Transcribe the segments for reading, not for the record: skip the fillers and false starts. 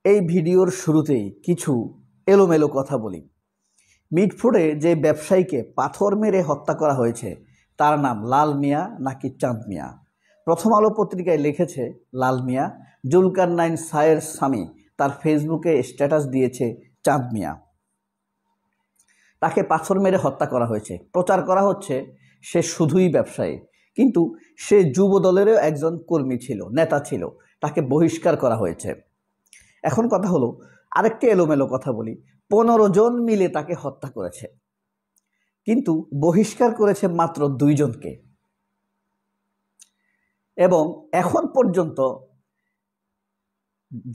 এই ভিডিওর শুরুতেই কিছু এলোমেলো কথা বলি। মিটফোর্ডে যে ব্যবসায়ীকে পাথর মেরে হত্যা করা হয়েছে তার নাম লাল মিয়া নাকি চাঁদ মিয়া? প্রথম আলো পত্রিকায় লিখেছে লাল মিয়া, জুলকারনাইন সায়ের স্বামী তার ফেসবুকে স্ট্যাটাস দিয়েছে চাঁদ মিয়া। তাকে পাথর মেরে হত্যা করা হয়েছে, প্রচার করা হচ্ছে সে শুধুই ব্যবসায়ী, কিন্তু সে যুব দলেরও একজন কর্মী ছিল, নেতা ছিল, তাকে বহিষ্কার করা হয়েছে। এখন কথা হলো, আরেকটি এলোমেলো কথা বলি, 15 জন মিলে তাকে হত্যা করেছে, কিন্তু বহিষ্কার করেছে মাত্র 2 জনকে। এবং এখন পর্যন্ত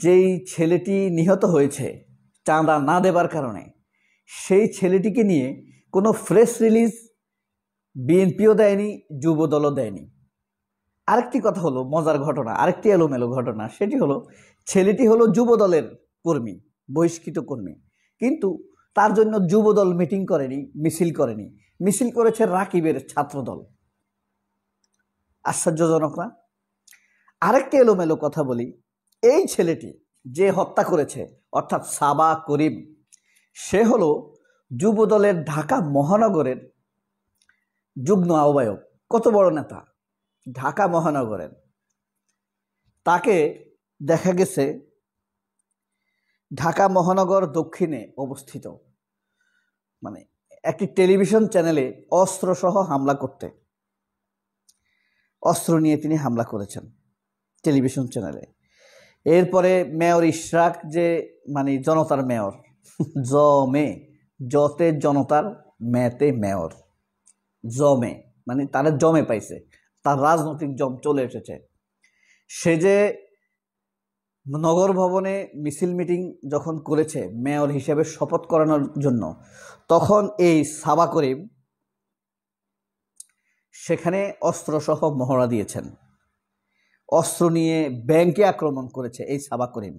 যেই ছেলেটি নিহত হয়েছে চাঁদা না দেবার কারণে, সেই ছেলেটিকে নিয়ে কোনো প্রেস রিলিজ বিএনপিও দেয়নি, যুবদলও দেয়নি। আরেকটি কথা হলো, মজার ঘটনা, আরেকটি এলোমেলো ঘটনা, সেটি হলো ছেলেটি হলো যুবদলের কর্মী, বহিষ্কৃত কর্মী, কিন্তু তার জন্য যুবদল মিটিং করেনি, মিছিল করেনি, মিছিল করেছে রাকিবের ছাত্রদল। আশ্চর্যজনক না? আরেকটি এলোমেলো কথা বলি, এই ছেলেটি যে হত্যা করেছে অর্থাৎ সাবা করিম, সে হলো যুবদলের ঢাকা মহানগরের যুগ্ম আহ্বায়ক। কত বড় নেতা, ঢাকা মহানগরের। তাকে দেখা গেছে ঢাকা মহানগর দক্ষিণে অবস্থিত মানে একটি টেলিভিশন চ্যানেলে অস্ত্রসহ হামলা করতে, অস্ত্র নিয়ে তিনি হামলা করেছেন টেলিভিশন চ্যানেলে। এরপরে মেয়র ইশরাক, যে জনতার মেয়র, জমে, জতে জনতার, মেতে মেয়র, জমে তারা জমে পাইছে, তার রাজনৈতিক জম চলে এসেছে। সে যে নগর ভবনে মিছিল মিটিং যখন করেছে মেয়র হিসেবে শপথ করানোর জন্য, তখন এই সাবা করিম সেখানে অস্ত্রসহ মহড়া দিয়েছেন, অস্ত্র নিয়ে ব্যাংকে আক্রমণ করেছে এই সাবা করিম।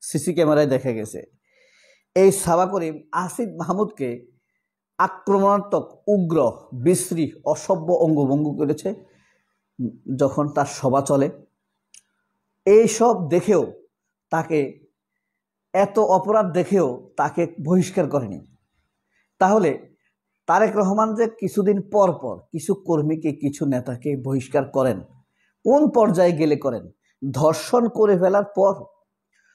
সিসি ক্যামেরায় দেখা গেছে এই সাবা করিম আসিফ মাহমুদকে আক্রমণাত্মক, উগ্র, বিশ্রী, অসভ্য অঙ্গভঙ্গি করেছে যখন তার সভা চলে। এইসব দেখেও তাকে, এত অপরাধ দেখেও তাকে বহিষ্কার করেনি। তাহলে তারেক রহমান যে কিছুদিন পর পর কিছু কর্মীকে, কিছু নেতাকে বহিষ্কার করেন, কোন পর্যায়ে গেলে করেন? ধর্ষণ করে ফেলার পর,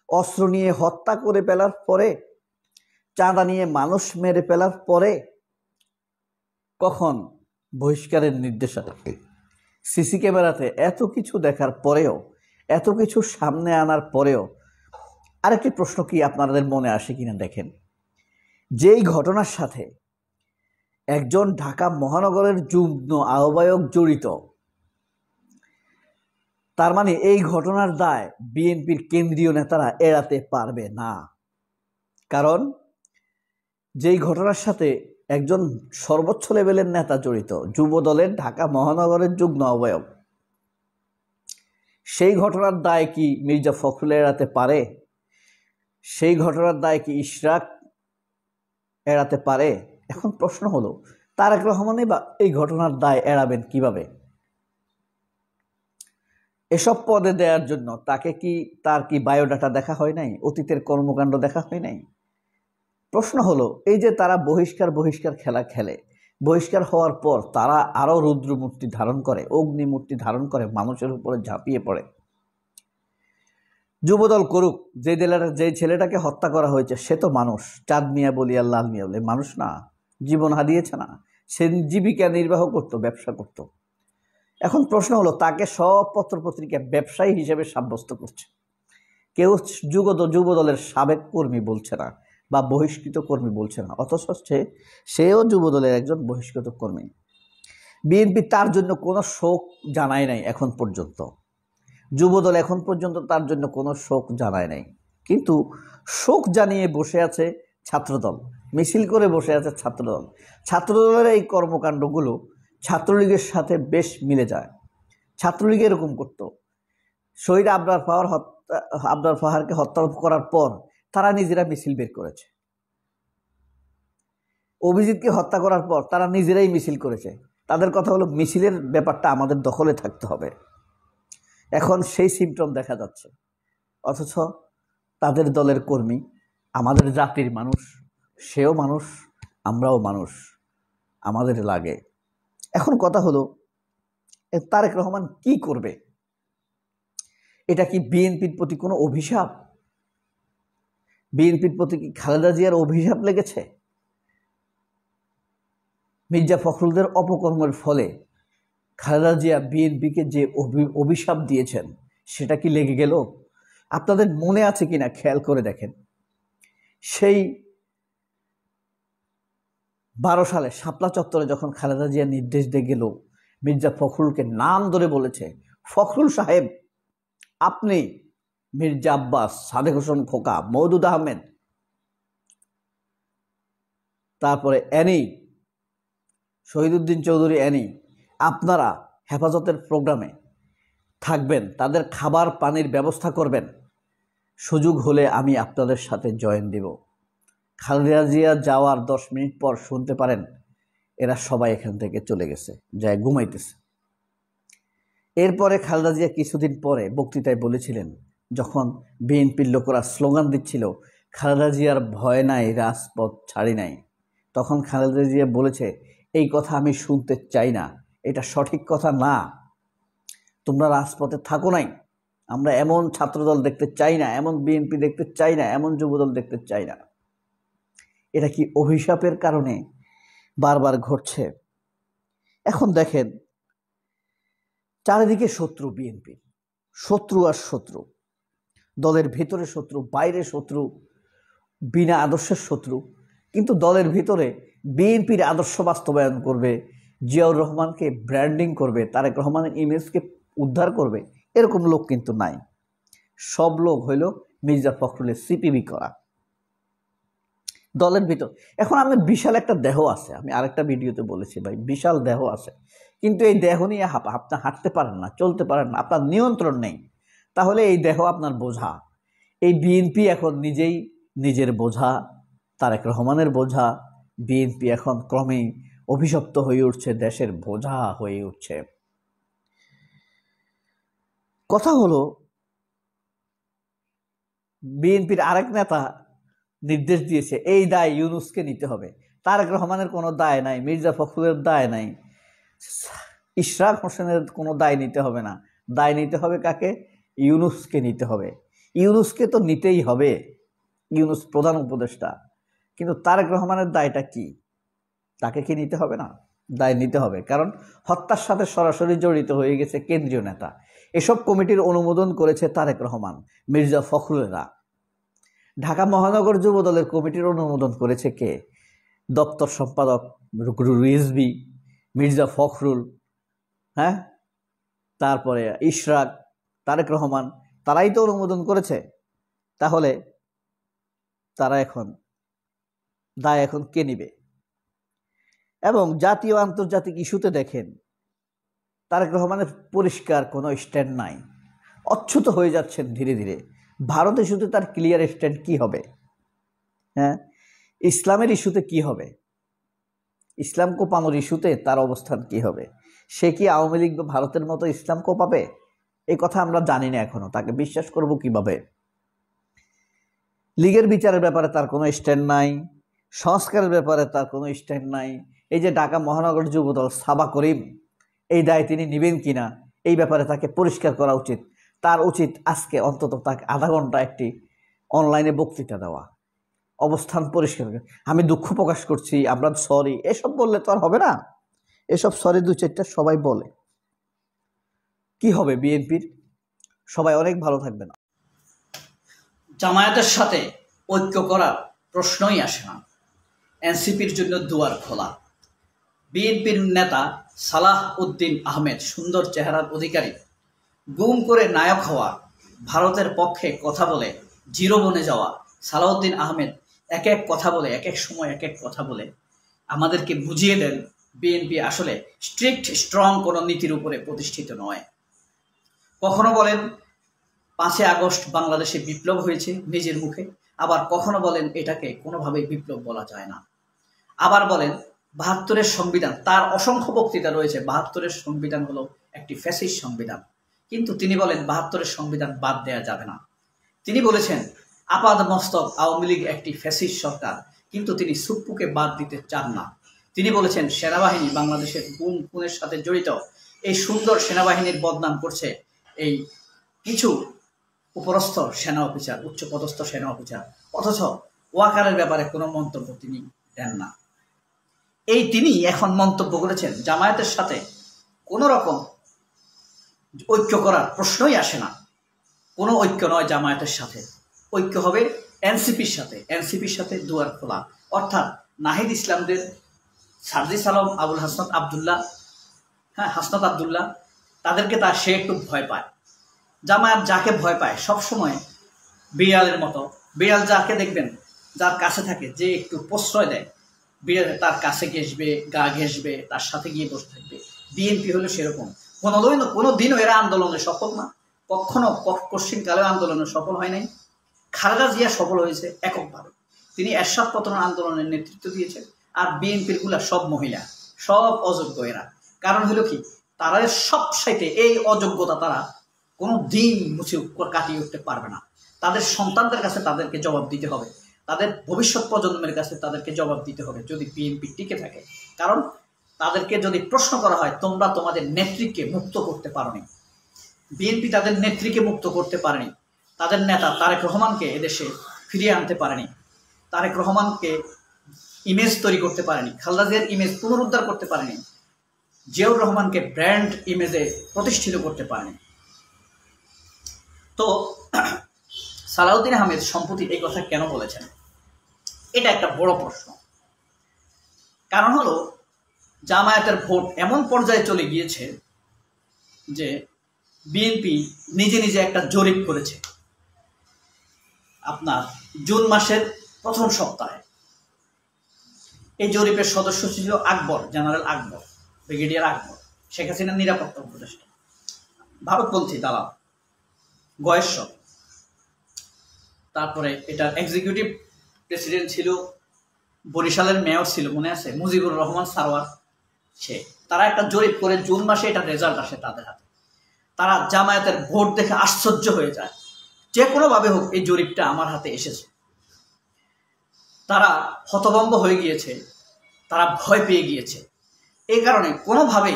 অস্ত্র নিয়ে হত্যা করে ফেলার পরে, চাঁদা নিয়ে মানুষ মেরে ফেলার পরে কখন বহিষ্কারের নির্দেশ আসে? সিসি ক্যামেরাতে এত কিছু দেখার পরেও, এত কিছু সামনে আনার পরেও আরেকটি প্রশ্ন কি আপনাদের মনে আসে কিনা দেখেন। যেই ঘটনার সাথে একজন ঢাকা মহানগরের যুগ্ম আহ্বায়ক জড়িত, তার মানে এই ঘটনার দায় বিএনপির কেন্দ্রীয় নেতারা এড়াতে পারবে না। কারণ যেই ঘটনার সাথে একজন সর্বোচ্চ লেভেলের নেতা জড়িত, যুব দলের ঢাকা মহানগরের যুগ্ম আহ্বায়ক, সেই ঘটনার দায় কি মির্জা ফখরুল এড়াতে পারে? সেই ঘটনার দায় কি ইশরাক এড়াতে পারে? এখন প্রশ্ন হলো, তারেক রহমানই বা এই ঘটনার দায় এড়াবেন কিভাবে? এসব পদে দেওয়ার জন্য তাকে কি, তার কি বায়োডাটা দেখা হয় নাই? অতীতের কর্মকাণ্ড দেখা হয় নাই? প্রশ্ন হলো, এই যে তারা বহিষ্কার খেলা খেলে, বহিষ্কার হওয়ার পর তারা আরো রুদ্রমূর্তি ধারণ করে, অগ্নিমূর্তি ধারণ করে, মানুষের উপরে ঝাঁপিয়ে পড়ে। যুবদল করুক, যে ছেলেটাকে হত্যা করা হয়েছে সে তো মানুষ, চাঁদ মিয়া বলি আর লাল মিয়া বলি, মানুষ না? জীবন হারিয়েছে না? সে জীবিকা নির্বাহ করত, ব্যবসা করত। এখন প্রশ্ন হলো, তাকে সব পত্রপত্রিকা ব্যবসায়ী হিসেবে সাব্যস্ত করছে, কেউ যুবদলের সাবেক কর্মী বলছে না বা বহিষ্কৃত কর্মী বলছে না, অথচ সেও যুবদলের একজন বহিষ্কৃত কর্মী। বিএনপি তার জন্য কোনো শোক জানায় নাই এখন পর্যন্ত, যুবদল এখন পর্যন্ত তার জন্য কোনো শোক জানায় নাই, কিন্তু শোক জানিয়ে বসে আছে ছাত্রদল, মিছিল করে বসে আছে ছাত্রদল। ছাত্রদলের এই কর্মকাণ্ডগুলো ছাত্রলীগের সাথে বেশ মিলে যায়। ছাত্রলীগ এরকম করত, শহীদ আবরার ফাহারকে হত্যা করার পর তারা নিজেরা মিছিল বের করেছে, অভিজিৎকে হত্যা করার পর তারা নিজেরাই মিছিল করেছে। তাদের কথা হলো, মিছিলের ব্যাপারটা আমাদের দখলে থাকতে হবে। এখন সেই সিমটম দেখা যাচ্ছে, অথচ তাদের দলের কর্মী, আমাদের জাতির মানুষ, সেও মানুষ, আমরাও মানুষ, আমাদের লাগে। এখন কথা হলো তারেক রহমান কি করবে? এটা কি বিএনপির প্রতি কোনো অভিশাপ? বিএনপির প্রতি কি খালেদা জিয়ার অভিশাপ লেগেছে? মির্জা ফখরুলদের অপকর্মের ফলে খালেদা জিয়া বিএনপিকে যে অভিশাপ দিয়েছেন সেটা কি লেগে গেল? আপনাদের মনে আছে কিনা খেয়াল করে দেখেন, সেই 12 সালে শাপলা চত্বরে যখন খালেদা জিয়া নির্দেশ দিয়ে গেল, মির্জা ফখরুলকে নাম ধরে বলেছে, ফখরুল সাহেব আপনি, মির্জা আব্বাস, সাদেক হোসেন খোকা, মওদুদ আহমেদ, তারপরে অ্যানি, শহীদুদ্দিন চৌধুরী অ্যানি, আপনারা হেফাজতের প্রোগ্রামে থাকবেন, তাদের খাবার পানির ব্যবস্থা করবেন, সুযোগ হলে আমি আপনাদের সাথে জয়েন দিব। খালেদা জিয়া যাওয়ার 10 মিনিট পর শুনতে পারেন এরা সবাই এখান থেকে চলে গেছে, যায় ঘুমাইতেছে। এরপরে খালেদা জিয়া কিছুদিন পরে বক্তৃতায় বলেছিলেন, যখন বিএনপির লোকেরা স্লোগান দিচ্ছিল খালেদা জিয়ার ভয় নাই, রাজপথ ছাড়ি নাই, তখন খালেদা জিয়া বলেছে, এই কথা আমি শুনতে চাই না, এটা সঠিক কথা না, তোমরা রাজপথে থাকো নাই, আমরা এমন ছাত্রদল দেখতে চাই না, এমন বিএনপি দেখতে চাই না, এমন যুবদল দেখতে চাই না। এটা কি অভিশাপের কারণে বারবার ঘটছে? এখন দেখেন, চারিদিকে শত্রু, বিএনপি শত্রু আর শত্রু, দলের ভিতরে শত্রু, বাইরে শত্রু, বিনা আদর্শের শত্রু। কিন্তু দলের ভিতরে বিএনপির আদর্শ বাস্তবায়ন করবে, জিয়াউর রহমানকে ব্র্যান্ডিং করবে, তারেক রহমানের ইমেজকে উদ্ধার করবে, এরকম লোক কিন্তু নাই। সব লোক হইল মির্জা ফখরুলের সিপিবি করা। দলের ভিতর এখন আমাদের বিশাল একটা দেহ আছে, আমি আরেকটা ভিডিওতে বলেছি ভাই, বিশাল দেহ আছে, কিন্তু এই দেহ নিয়ে আপনি হাঁটতে পারেন না, চলতে পারেন না, আপনার নিয়ন্ত্রণ নেই, তাহলে এই দেহ আপনার বোঝা। এই বিএনপি এখন নিজেই নিজের বোঝা, তারেক রহমানের বোঝা। বিএনপি এখন ক্রমেই অভিশপ্ত হয়ে উঠছে, দেশের বোঝা হয়ে উঠছে। কথা হলো, বিএনপির আরেক নেতা নির্দেশ দিয়েছে এই দায় ইউনূসকে নিতে হবে। তারেক রহমানের কোনো দায় নাই, মির্জা ফখরুলের দায় নাই, ইশরাক হোসেনের কোনো দায় নিতে হবে না, দায় নিতে হবে কাকে? ইউনূসকে নিতে হবে। ইউনূসকে তো নিতেই হবে, ইউনূস প্রধান উপদেষ্টা, কিন্তু তারেক রহমানের দায়টা কি? তাকে কি নিতে হবে না? দায় নিতে হবে, কারণ হত্যার সাথে সরাসরি জড়িত হয়ে গেছে কেন্দ্রীয় নেতা। এসব কমিটির অনুমোদন করেছে তারেক রহমান, মির্জা ফখরুলেরা। ঢাকা মহানগর যুবদলের কমিটির অনুমোদন করেছে কে? দপ্তর সম্পাদক রিজভী, মির্জা ফখরুল, হ্যাঁ, তারপরে ইশরাক, তারেক রহমান, তারাই তো অনুমোদন করেছে। তাহলে তারা এখন দায় এখন কে নিবে? এবং জাতীয় আন্তর্জাতিক ইস্যুতে দেখেন তারেক রহমানের পরিষ্কার কোনো স্ট্যান্ড নাই, অচ্যুত হয়ে যাচ্ছেন ধীরে ধীরে। ভারত ইস্যুতে তার ক্লিয়ার স্ট্যান্ড কি হবে? হ্যাঁ, ইসলামের ইস্যুতে কি হবে? ইসলাম কোপানোর ইস্যুতে তার অবস্থান কি হবে? সে কি আওয়ামী লীগ বা ভারতের মতো ইসলাম কোপাবে? এই কথা আমরা জানি না এখনো, তাকে বিশ্বাস করব কিভাবে? লীগের বিচারের ব্যাপারে তার কোনো স্ট্যান্ড নাই, সংস্কারের ব্যাপারে তার কোনো স্ট্যান্ড নাই। এই যে ঢাকা মহানগর যুবদল সাবা করিম, এই দায় তিনি নেবেন কিনা, এই ব্যাপারে তাকে পরিষ্কার করা উচিত। তার উচিত আজকে অন্তত তাকে আধা ঘন্টা একটি অনলাইনে বক্তৃতা দেওয়া, অবস্থান পরিষ্কার। আমি দুঃখ প্রকাশ করছি, আমরা সরি, এসব বললে তো আর হবে না। এসব সরি 2-4টা সবাই বলে, কি হবে বিএনপির? সবাই অনেক ভালো থাকবে না। জামায়াতের সাথে ঐক্য করার প্রশ্নই আসে না, এনসিপির জন্য দুয়ার খোলা। বিএনপির নেতা সালাহ উদ্দিন আহমেদ, সুন্দর চেহারার অধিকারী, গুম করে নায়ক হওয়া, ভারতের পক্ষে কথা বলে জিরো বনে যাওয়া সালাউদ্দিন আহমেদ এক এক কথা বলে, এক এক সময় এক এক কথা বলে আমাদেরকে বুঝিয়ে দেন বিএনপি আসলে স্ট্রিক্ট স্ট্রং কোনো নীতির উপরে প্রতিষ্ঠিত নয়। কখনো বলেন 5 আগস্ট বাংলাদেশে বিপ্লব হয়েছে নিজের মুখে, আবার কখনো বলেন এটাকে কোনোভাবেই বিপ্লব বলা যায় না। আবার বলেন 72-এর সংবিধান, তার অসংখ্য বক্তৃতা রয়েছে, 72-এর সংবিধান হলো একটি ফ্যাসিস্ট সংবিধান, কিন্তু তিনি বলেন 72-এর সংবিধান বাদ দেওয়া যাবে না। তিনি বলেছেন আপাদ মস্তক আওয়ামী লীগ একটি ফ্যাসিস্ট সরকার, কিন্তু তিনি সুপ্পুকে বাদ দিতে চান না। তিনি বলেছেন সেনাবাহিনী বাংলাদেশের গুম খুনের সাথে জড়িত। এই সুন্দর সেনাবাহিনীর বদনাম করছে এই কিছু উপরস্থ সেনা অফিসার, উচ্চপদস্থ সেনা অফিসার, অথচ ওয়াকারের ব্যাপারে কোনো মন্তব্য তিনি দেন না। তিনি এখন মন্তব্য করেছেন জামায়াতের সাথে কোনো রকম ঐক্য করার প্রশ্নই আসে না। কোনো ঐক্য নয় জামায়াতের সাথে, ঐক্য হবে এনসিপির সাথে। এনসিপির সাথে দুয়ার খোলা, অর্থাৎ নাহিদ ইসলামদের, সার্জিস আলম, আবুল হাসনাত আবদুল্লাহ, হাসনাত আবদুল্লাহ, তাদেরকে সে একটু ভয় পায়। জামায়াত যাকে ভয় পায় সবসময় বিড়ালের মতো, বিড়াল যাকে দেখবেন যার কাছে থাকে, যে একটু প্রশ্রয় দেয়, বিড়াল তার কাছে ঘেসবে, গা ঘেসবে, তার সাথে গিয়ে বসে থাকবে। বিএনপি হলো সেরকম। কোনো দিনও এরা আন্দোলনে সফল না, কখনো কোশ্চিনকালেও আন্দোলনে সফল হয় নাই। খালেদা জিয়া সফল হয়েছে এককভাবে, তিনি এরশাদ পতন আন্দোলনের নেতৃত্ব দিয়েছেন। আর বিএনপির গুলা সব মহিলা, সব অযোগ্য এরা। কারণ হলো কি, তারা সব সাইতে এই অযোগ্যতা তারা কোনো দিন মুছে কাটিয়ে উঠতে পারবে না। তাদের সন্তানদের কাছে তাদেরকে জবাব দিতে হবে, তাদের ভবিষ্যৎ প্রজন্মের কাছে তাদেরকে জবাব দিতে হবে যদি বিএনপি টিকে থাকে। কারণ তাদেরকে যদি প্রশ্ন করা হয় তোমরা তোমাদের নেত্রীকে মুক্ত করতে পারোনি, বিএনপি তাদের নেত্রীকে মুক্ত করতে পারেনি, তাদের নেতা তারেক রহমানকে এদেশে ফিরিয়ে আনতে পারেনি, তারেক রহমানকে ইমেজ তৈরি করতে পারেনি, খালেদা জিয়ার ইমেজ পুনরুদ্ধার করতে পারেনি, জিয়াউর রহমানকে ব্র্যান্ড ইমেজে প্রতিষ্ঠিত করতে পারেনি। তো সালাউদ্দিন আহমেদ সম্প্রতি এই কথা কেন বলেছেন, এটা একটা বড় প্রশ্ন। কারণ হলো জামায়াতের ভোট এমন পর্যায়ে চলে গিয়েছে যে বিএনপি নিজে নিজে একটা জরিপ করেছে। আপনার জুন মাসের প্রথম সপ্তাহে এই জরিপের সদস্য ছিল আকবর, জেনারেল আকবর, ব্রিগেডিয়ার আকবর, শেখ হাসিনার নিরাপত্তা উপদেষ্টা, ভারতপন্থী দালাল গয়েশ্বর। তারপরে এটার এক্সিকিউটিভ প্রেসিডেন্ট ছিল, বরিশালের মেয়র ছিল, মনে আছে, মুজিবুর রহমান সারোয়ার। তারা একটা জরিপ করে জুন মাসে এটা রেজাল্ট আসে তাদের হাতে। তারা জামায়াতের ভোট দেখে আশ্চর্য হয়ে যায়, যে কোনোভাবে হোক এই জরিপটা আমার হাতে এসেছে। তারা হতভম্ব হয়ে গিয়েছে, তারা ভয় পেয়ে গিয়েছে। এই কারণে কোনোভাবে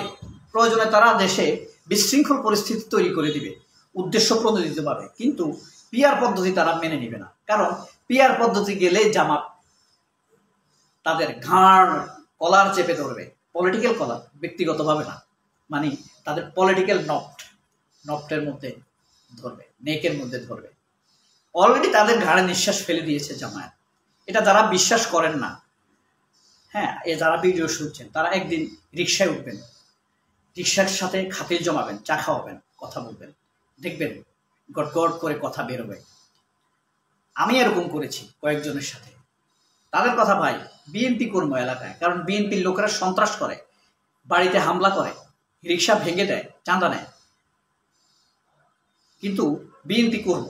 প্রয়োজনে তারা দেশে বিশৃঙ্খল পরিস্থিতি তৈরি করে দিবে উদ্দেশ্য প্রণোদিতভাবে, কিন্তু পিআর পদ্ধতি তারা মেনে নিবে না। কারণ পিআর পদ্ধতি গেলে জামাত তাদের ঘাড় কলার চেপে ধরবে, পলিটিক্যাল কলার, ব্যক্তিগতভাবে না, মানে তাদের পলিটিক্যাল নফটের মধ্যে ধরবে, নেকের মধ্যে ধরবে। অলরেডি তাদের ঘাড়ে নিঃশ্বাস ফেলে দিয়েছে জামায়াত। এটা যারা বিশ্বাস করেন না, যারা ভিডিও শুনছেন, তারা একদিন রিক্সায় উঠবেন, রিক্সার সাথে খাতির জমাবেন, চা খাওয়াবেন, কথা বলবেন, দেখবেন গট গট করে কথা বেরোবে। আমি এরকম করেছি কয়েকজনের সাথে। তাদের কথা ভাই, বিএনপি কর্ম এলাকায়, কারণ বিএনপির লোকেরা সন্ত্রাস করে, বাড়িতে হামলা করে, রিক্সা ভেঙে দেয়, চাঁদা নেয়, কিন্তু বিএনপি করব,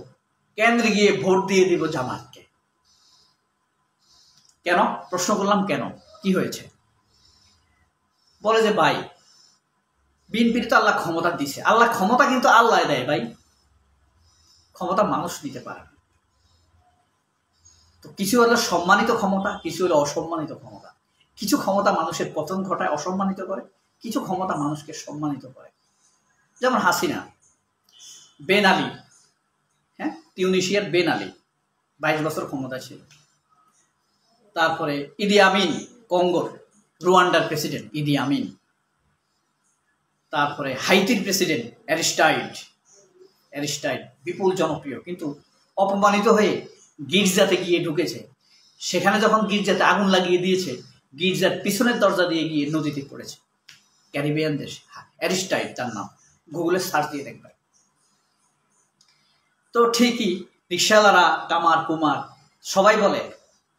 কেন্দ্রে গিয়ে ভোট দিয়ে দিব জামাতকে। কেন প্রশ্ন করলাম, কেন, কি হয়েছে? বলে যে ভাই বিএনপির তো আল্লাহ ক্ষমতা দিছে। আল্লাহ ক্ষমতা কিন্তু আল্লাহ দেয় ভাই, ক্ষমতা মানুষ নিতে পারে না। তো কিছু হলো সম্মানিত ক্ষমতা, কিছু হলো অসম্মানিত ক্ষমতা। কিছু ক্ষমতা মানুষের পতন ঘটায়, অসম্মানিত করে, কিছু ক্ষমতা মানুষকে সম্মানিত করে। যেমন হাসিনা, বেন আলী, টিউনিশিয়ার বেন আলী 22 বছর ক্ষমতা ছিল। তারপরে ইদি আমিন, কঙ্গোর, রুয়ান্ডার প্রেসিডেন্ট ইদি আমিন। তারপরে হাইতির প্রেসিডেন্ট অ্যারিস্টাইড, বিপুল জনপ্রিয়, কিন্তু অপমানিত হয়ে গির্জাতে গিয়ে ঢুকেছে। সেখানে যখন গির্জাতে আগুন লাগিয়ে দিয়েছে, গির্জার পিছনের দরজা দিয়ে গিয়ে নদীতে পড়েছে। ক্যারিবিয়ান দেশ, অ্যারিস্টাইড তার নাম, গুগলে সার্চ দিয়ে দেখবেন। তো ঠিকই রিক্সাওয়ালারা, কামার কুমার সবাই বলে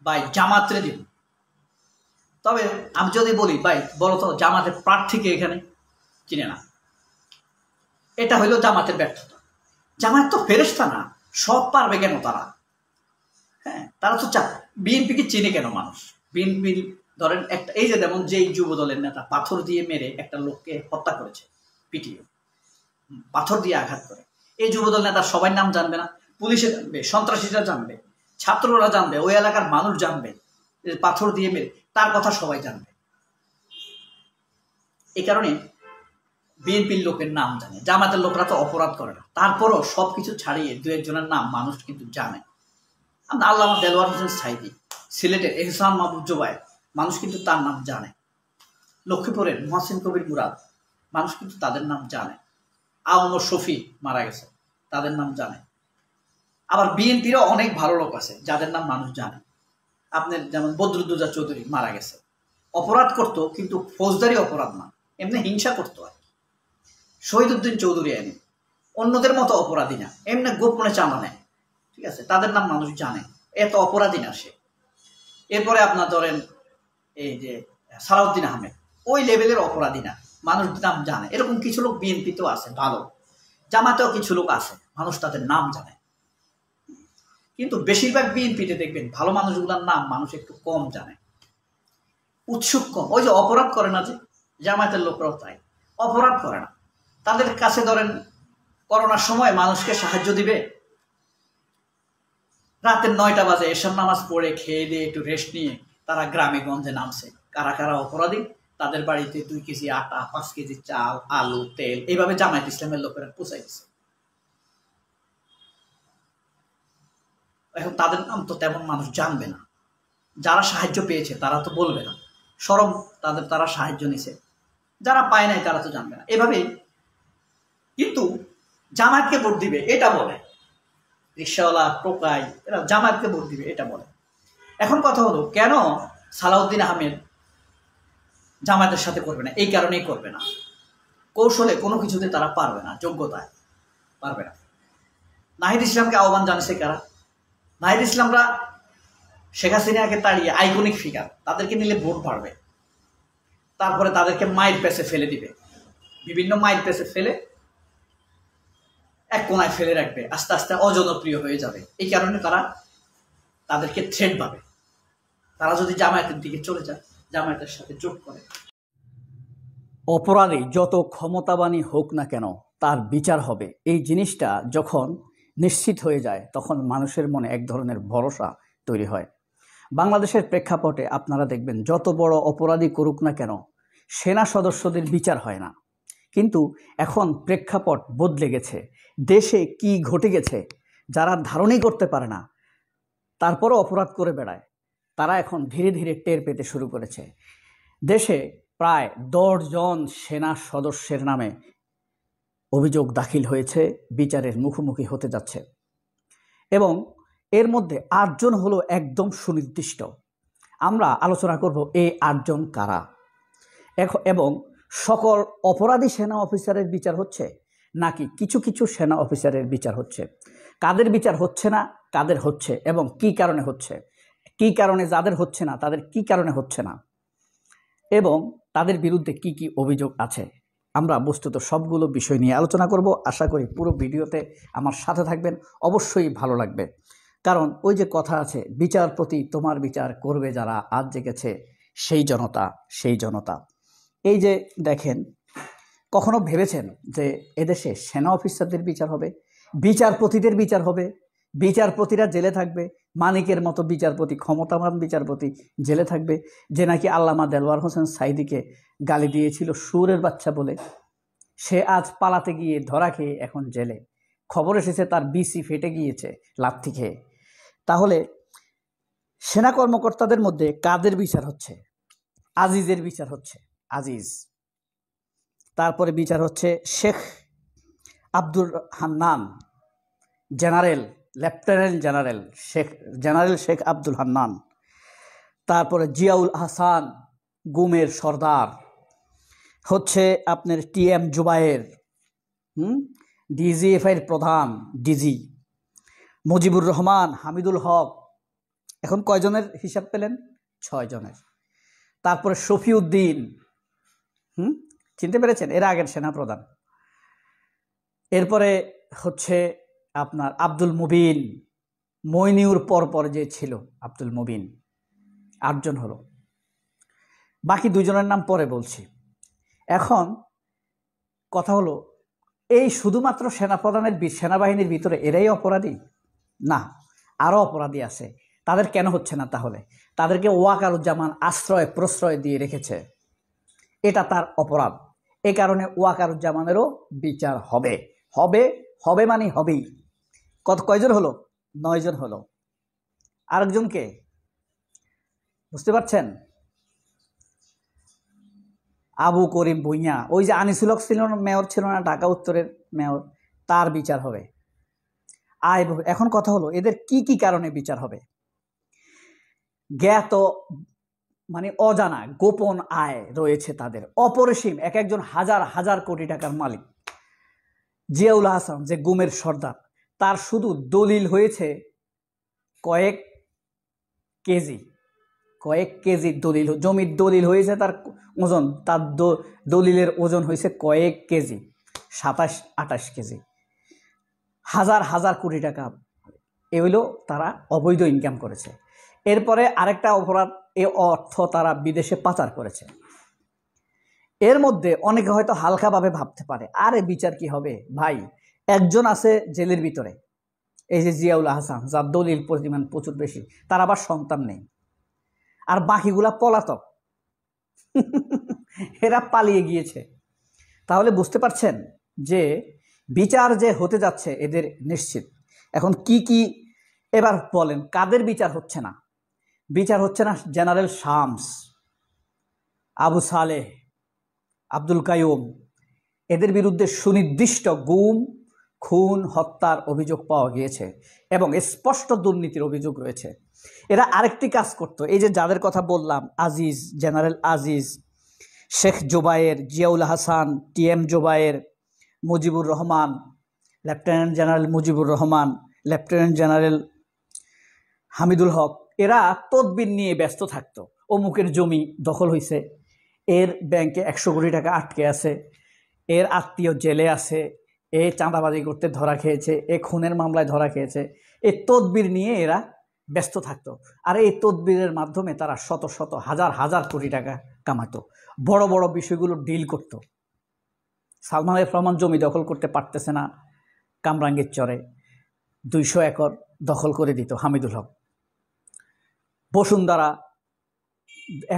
ভাই জামাতরে দিন। তবে আমি যদি বলি ভাই বলো তো জামাতের প্রার্থীকে এখানে চিনে না, এটা হইল জামাতের ব্যর্থতা। জামাত তো ফেরেশতা না, সব পারবে কেন তারা? তারা তো বিএনপিকে চিনে কেন মানুষ? বিএনপি ধরেন একটা, এই যে যেমন যেই যুব দলের নেতা পাথর দিয়ে মেরে একটা লোককে হত্যা করেছে, পিটিয়ে পাথর দিয়ে আঘাত করে, এই যুবদল নেতা সবাই নাম জানবে না? পুলিশে জানবে, সন্ত্রাসীরা জানবে, ছাত্ররা জানবে, ওই এলাকার মানুষ জানবে, পাথর দিয়ে মেরে তার কথা সবাই জানবে। এই কারণে বিএনপির লোকের নাম জানে, জামাতের লোকরা তো অপরাধ করে না, তারপরও সবকিছু ছাড়িয়ে দু একজনের নাম মানুষ কিন্তু জানে। আল্লামা দেলোয়ার হোসেন সাঈদী, সিলেটের এহসান মাহবুব জুবায়ের, মানুষ কিন্তু তার নাম জানে। লক্ষ্মীপুরের মহসিন কবির মুরাদ, মানুষ কিন্তু তাদের নাম জানে। আওমর শফি মারা গেছে, তাদের নাম জানে। আবার বিএনপিরও অনেক ভালো লোক আছে যাদের নাম মানুষ জানে। আপনার যেমন বদরুদ্দোজা চৌধুরী মারা গেছে, অপরাধ করতো কিন্তু ফৌজদারি অপরাধ না, এমনি হিংসা করতো আর। শহীদুদ্দিন চৌধুরী এমনি অন্যদের মতো অপরাধী না, এমনি গোপনে চাঁদা নেয়, ঠিক আছে, তাদের নাম মানুষ জানে, এত অপরাধী না সে। এরপরে আপনার ধরেন এই যে সালাউদ্দিন আহমেদ, ওই লেভেলের অপরাধী না, মানুষ নাম জানে। এরকম কিছু লোক বিএনপিতেও আছে ভালো, জামাতেও কিছু লোক আছে মানুষ তাদের নাম জানে। কিন্তু বেশিরভাগ বিএনপিতে দেখবেন ভালো মানুষগুলোর নাম মানুষ একটু কম জানে, উৎসুক কম। ওই যে অপরাধ করে না, যে জামায়াতের লোকরাও তাই অপরাধ করে না। তাদের কাছে ধরেন করোনার সময় মানুষকে সাহায্য দিবে, রাতের 9টা বাজে এশার নামাজ পড়ে খেয়ে দিয়ে একটু রেস্ট নিয়ে তারা গ্রামে গঞ্জে নামছে। কারা কারা অপরাধী, তাদের বাড়িতে 2 কেজি আটা, 5 কেজি চাল, আলু, তেল, এইভাবে জামায়াত ইসলামের লোকেরা পৌঁছাই দিচ্ছে। এখন তাদের নাম তো তেমন মানুষ জানবে না, যারা সাহায্য পেয়েছে তারা তো বলবে না, শরম তারা সাহায্য নিছে, যারা পায় নাই তারা তো জানবে না, এভাবেই। কিন্তু জামায়াতকে ভোট দিবে এটা বলে, রিক্সাওয়ালা টোকাই এরা জামায়াতকে ভোট দিবে এটা বলে। এখন কথা হলো, কেন সালাউদ্দিন আহমেদ জামায়াতের সাথে করবে না? এই কারণেই করবে না, কৌশলে কোনো কিছুতে তারা পারবে না, যোগ্যতায় পারবে না। নাহিদ ইসলামকে আহ্বান জানিয়েছে কারা? নাহিদ ইসলামরা শেখ হাসিনাকে তাড়িয়ে আইকনিক ফিগার, তাদেরকে নিলে ভোট বাড়বে। তারপরে তাদেরকে মাইর পেছে ফেলে দিবে, বিভিন্ন মাইর পেছে ফেলে এক কোনায় ফেলে রাখবে, আস্তে আস্তে অজনপ্রিয় হয়ে যাবে। এই কারণে তারা তাদেরকে থ্রেট পাবে। তারা যদি জামায়াতের দিকে চলে যায়, জামায়াতের সাথে যোগ করে, অপরাধী যত ক্ষমতাবানই হোক না কেন তার বিচার হবে, এই জিনিসটা যখন নিশ্চিত হয়ে যায় তখন মানুষের মনে এক ধরনের ভরসা তৈরি হয়। বাংলাদেশের প্রেক্ষাপটে আপনারা দেখবেন যত বড় অপরাধী করুক না কেন সেনা সদস্যদের বিচার হয় না। কিন্তু এখন প্রেক্ষাপট বদলে গেছে, দেশে কি ঘটে গেছে যারা ধারণই করতে পারে না, তারপরও অপরাধ করে বেড়ায়, তারা এখন ধীরে ধীরে টের পেতে শুরু করেছে। দেশে প্রায় 10 জন সেনা সদস্যের নামে অভিযোগ দাখিল হয়েছে, বিচারের মুখোমুখি হতে যাচ্ছে, এবং এর মধ্যে 8 জন হলো একদম সুনির্দিষ্ট। আমরা আলোচনা করব এই 8 জন কারা, এবং সকল অপরাধী সেনা অফিসারের বিচার হচ্ছে নাকি কিছু কিছু সেনা অফিসারের বিচার হচ্ছে, কাদের বিচার হচ্ছে না, কাদের হচ্ছে, এবং কি কারণে হচ্ছে, কি কারণে যাদের হচ্ছে না তাদের কি কারণে হচ্ছে না, এবং তাদের বিরুদ্ধে কি কি অভিযোগ আছে। আমরা বস্তুত সবগুলো বিষয় নিয়ে আলোচনা করব। আশা করি পুরো ভিডিওতে আমার সাথে থাকবেন, অবশ্যই ভালো লাগবে। কারণ ওই যে কথা আছে, বিচারপতি তোমার বিচার করবে যারা, আজ জেগেছে সেই জনতা, সেই জনতা। এই যে দেখেন, কখনো ভেবেছেন যে এদেশে সেনা অফিসারদের বিচার হবে, বিচারপতিদের বিচার হবে, বিচারপতিরা জেলে থাকবে, মানিকের মতো বিচারপতি, ক্ষমতাবান বিচারপতি জেলে থাকবে, যে নাকি আল্লামা দেলোয়ার হোসেন সাঈদীকে গালি দিয়েছিল সুরের বাচ্চা বলে, সে আজ পালাতে গিয়ে ধরা খেয়ে এখন জেলে, খবর এসেছে তার বিসি ফেটে গিয়েছে লাথি খেয়ে। তাহলে সেনা কর্মকর্তাদের মধ্যে কাদের বিচার হচ্ছে? আজিজের বিচার হচ্ছে, আজিজ। তারপরে বিচার হচ্ছে Sheikh Abdul Hannan, general, lieutenant general Sheikh Abdul Hannan. তারপরে জিয়াউল আহসান, গুমের সর্দার, হচ্ছে আপনার টিএম জুবায়ের, ডিজিএফআইয়ের প্রধান ডিজি, মুজিবুর রহমান, হামিদুল হক। এখন কয়জনের হিসাব পেলেন? 6 জনের। তারপরে শফিউদ্দিন, চিনতে পেরেছেন, এর আগের সেনাপ্রধান। এরপরে হচ্ছে আপনার আব্দুল মুবিন, মইনিউর পর যে ছিল আব্দুল মুবিন। 8 জন হলো, বাকি 2 জনের নাম পরে বলছি। এখন কথা হলো, এই শুধুমাত্র সেনাপ্রধানের, সেনাবাহিনীর ভিতরে এরাই অপরাধী? না, আরও অপরাধী আছে, তাদের কেন হচ্ছে না? তাহলে তাদেরকে ওয়াকারুজ্জামান আশ্রয় প্রশ্রয় দিয়ে রেখেছে, এটা তার অপরাধ। এ কারণে ওয়াকারুজ্জামানেরও বিচার হবে, হবে হবে মানে হবেই। কয়জন হলো? 9 জন হলো। আরেকজনকে বুঝতে পারছেন? আবু করিম ভুঁইয়া, ওই যে আনিসুল হক ছিল না, মেয়র ছিল না, ঢাকা উত্তরের মেয়র, তার বিচার হবে। এখন কথা হলো এদের কি কি কারণে বিচার হবে? জ্ঞাত মানে অজানা গোপন আয় রয়েছে তাদের, অপরিসীম, এক একজন হাজার হাজার কোটি টাকার মালিক। জিয়াউল হাসান যে গুমের সর্দার, তার শুধু দলিল হয়েছে কয়েক কেজি দলিল, জমির দলিল হয়েছে তার ওজন, তার দলিলের ওজন হয়েছে কয়েক কেজি, 27-28 কেজি, হাজার হাজার কোটি টাকা। এ হইল তারা অবৈধ ইনকাম করেছে। এরপরে আরেকটা অপরাধ, এ অর্থ তারা বিদেশে পাচার করেছে। এর মধ্যে অনেকে হয়তো হালকাভাবে ভাবতে পারে, আরে বিচার কি হবে ভাই, একজন আছে জেলের ভিতরে, এই যে জিয়াউল হাসান, যার দলিল পরিমাণ প্রচুর বেশি, তার আবার সন্তান নেই, আর বাকিগুলা পলাতক, এরা পালিয়ে গিয়েছে। তাহলে বুঝতে পারছেন যে বিচার যে হতে যাচ্ছে এদের নিশ্চিত। এখন কি কি এবার বলেন, কাদের বিচার হচ্ছে না? বিচার হচ্ছে না জেনারেল শামস, আবু সালেহ, আব্দুল কাইয়ুম, এদের বিরুদ্ধে সুনির্দিষ্ট গুম, খুন, হত্যার অভিযোগ পাওয়া গিয়েছে এবং স্পষ্ট দুর্নীতির অভিযোগ রয়েছে। এরা আরেকটি কাজ করত, এই যে যাদের কথা বললাম, Aziz, general Aziz, Sheikh Zubayer, Ziaul Hasan, TM Zubayer, Mujibur Rahman, lieutenant general Mujibur Rahman, lieutenant general Hamidul Haque, এরা তদবির নিয়ে ব্যস্ত থাকতো। অমুকের জমি দখল হয়েছে, এর ব্যাংকে 100 কোটি টাকা আটকে আছে, এর আত্মীয় জেলে আছে, এ চাঁদাবাজি করতে ধরা খেয়েছে, এ খুনের মামলায় ধরা খেয়েছে। এই তদবির নিয়ে এরা ব্যস্ত থাকতো। আর এই তদবিরের মাধ্যমে তারা শত শত হাজার হাজার কোটি টাকা কামাতো, বড় বড় বিষয়গুলো ডিল করত। সালমান এফ রহমান জমি দখল করতে পারতেছে না, কামরাঙ্গীর চরে 200 একর দখল করে দিত হামিদুল হক। বসুন্ধরা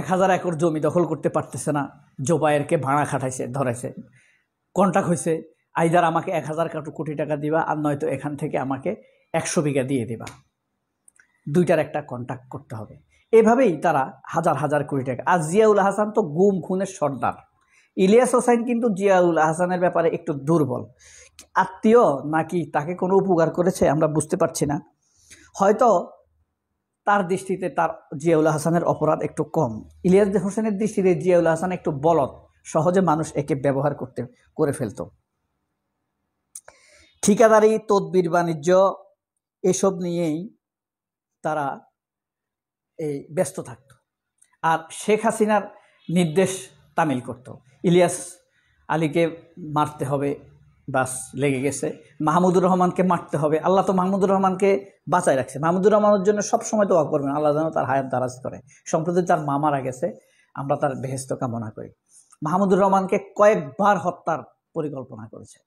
1000 একর জমি দখল করতে পারতেছে না, জোবায়েরকে ভাড়া খাটাইছে, ধরাইছে, কন্ট্রাক্ট হয়েছে, আইদার আমাকে 1000 কোটি টাকা দিবা, আর নয়তো এখান থেকে আমাকে 100 বিঘা দিয়ে দিবা, দুইটার একটা কন্ট্রাক্ট করতে হবে। এভাবেই তারা হাজার হাজার কোটি টাকা। আর জিয়াউল হাসান তো গুম খুনের সর্দার। ইলিয়াস হোসাইন কিন্তু জিয়াউল হাসানের ব্যাপারে একটু দুর্বল, আত্মীয় নাকি তাকে কোনো উপকার করেছে আমরা বুঝতে পারছি না। হয়তো তার দৃষ্টিতে তার জিয়াউল হাসানের অপরাধ একটু কম, ইলিয়াস হোসেনের দৃষ্টিতে জিয়াউল হাসান একটু বলদ, সহজে মানুষ একে ব্যবহার করে ফেলত। ঠিকাদারি, তদবির, বাণিজ্য, এসব নিয়েই তারা এই ব্যস্ত থাকত। আর শেখ হাসিনার নির্দেশ তামিল করত, ইলিয়াস আলীকে মারতে হবে, বাস লেগে গেছে, মাহমুদুর রহমানকে মারতে হবে, আল্লাহ তো মাহমুদুর রহমানকে বাঁচায় রাখছে, মাহমুদুর রহমানের জন্য সবসময় দোয়া করবেন, আল্লাহ যেন তার হায়াত দারাজ করে। সম্প্রতি তার মা মারা গেছে, আমরা তার বেহেশত কামনা করি। মাহমুদুর রহমানকে কয়েকবার হত্যার পরিকল্পনা করেছে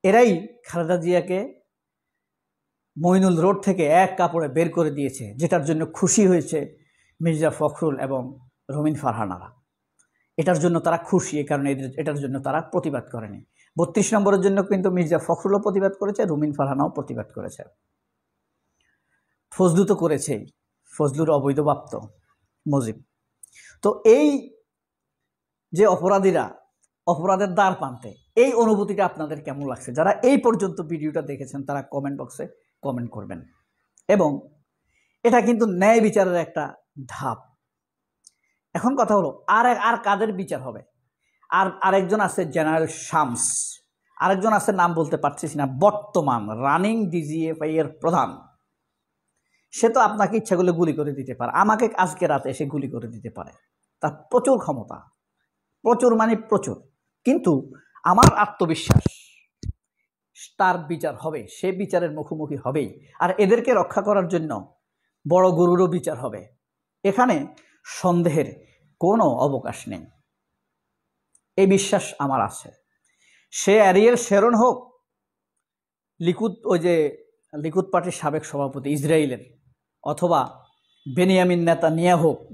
এরাই খালেদা জিয়াকে মইনুল রোড থেকে এক কাপড়ে বের করে দিয়েছে, যেটার জন্য খুশি হয়েছে মির্জা ফখরুল এবং রুমিন ফারহানারা। এটার জন্য তারা খুশি, এই কারণে এটার জন্য তারা প্রতিবাদ করেনি। 32 নম্বরের জন্য কিন্তু মির্জা ফখরুলও প্রতিবাদ করেছে, রুমিন ফারহানাও প্রতিবাদ করেছে, ফজলু তো করেছেই, ফজলুর অবৈধপ্রাপ্ত মুজিব। তো এই যে অপরাধীরা অপরাধের দ্বার প্রান্তে, এই অনুভূতিটা আপনাদের কেমন লাগছে? যারা এই পর্যন্ত ভিডিওটা দেখেছেন তারা কমেন্ট বক্সে কমেন্ট করবেন। এবং এটা কিন্তু ন্যায় বিচারের একটা ধাপ। এখন কথা হলো আর কাদের বিচার হবে? আরেকজন আছে জেনারেল শামস, আরেকজন আছে নাম বলতে পারছিস না, বর্তমান রানিং ডিজিএফআই এর প্রধান। সে তো আপনাকে ইচ্ছা করলে গুলি করে দিতে পারে, আমাকে আজকে রাতে এসে গুলি করে দিতে পারে, তার প্রচুর ক্ষমতা, প্রচুর মানে প্রচুর। কিন্তু আমার আত্মবিশ্বাস তার বিচার হবে, সে বিচারের মুখোমুখি হবেই। আর এদেরকে রক্ষা করার জন্য বড় গুরুরও বিচার হবে, এখানে সন্দেহের কোনো অবকাশ নেই। এই বিশ্বাস আমার আছে। সে অ্যারিয়েল শেরন হোক, লিকুদ ওই যে লিকুদ পার্টির সাবেক সভাপতি ইসরায়েলের, অথবা বেনিয়ামিন নেতা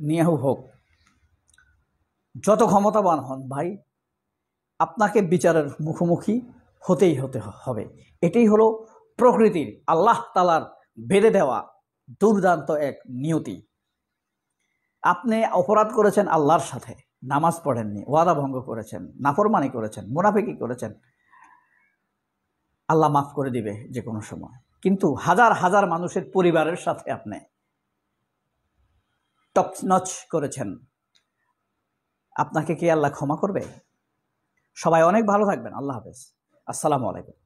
নিয়াহু হোক, যত ক্ষমতাবান হন ভাই, আপনাকে বিচারের মুখোমুখি হতে হবে। এটাই হলো প্রকৃতির, আল্লাহ তাআলার বেঁধে দেওয়া দুর্দান্ত এক নিয়তি। আপনি অপরাধ করেছেন আল্লাহর সাথে, নামাজ পড়েননি, ওয়াদা ভঙ্গ করেছেন, নাফরমানি করেছেন, মুনাফিকি করেছেন, আল্লাহ মাফ করে দিবে যে কোনো সময়। কিন্তু হাজার হাজার মানুষের পরিবারের সাথে আপনি টপনচ করেছেন, আপনাকে কি আল্লাহ ক্ষমা করবে? সবাই অনেক ভালো থাকবেন। আল্লাহ হাফেজ। আসসালামু আলাইকুম।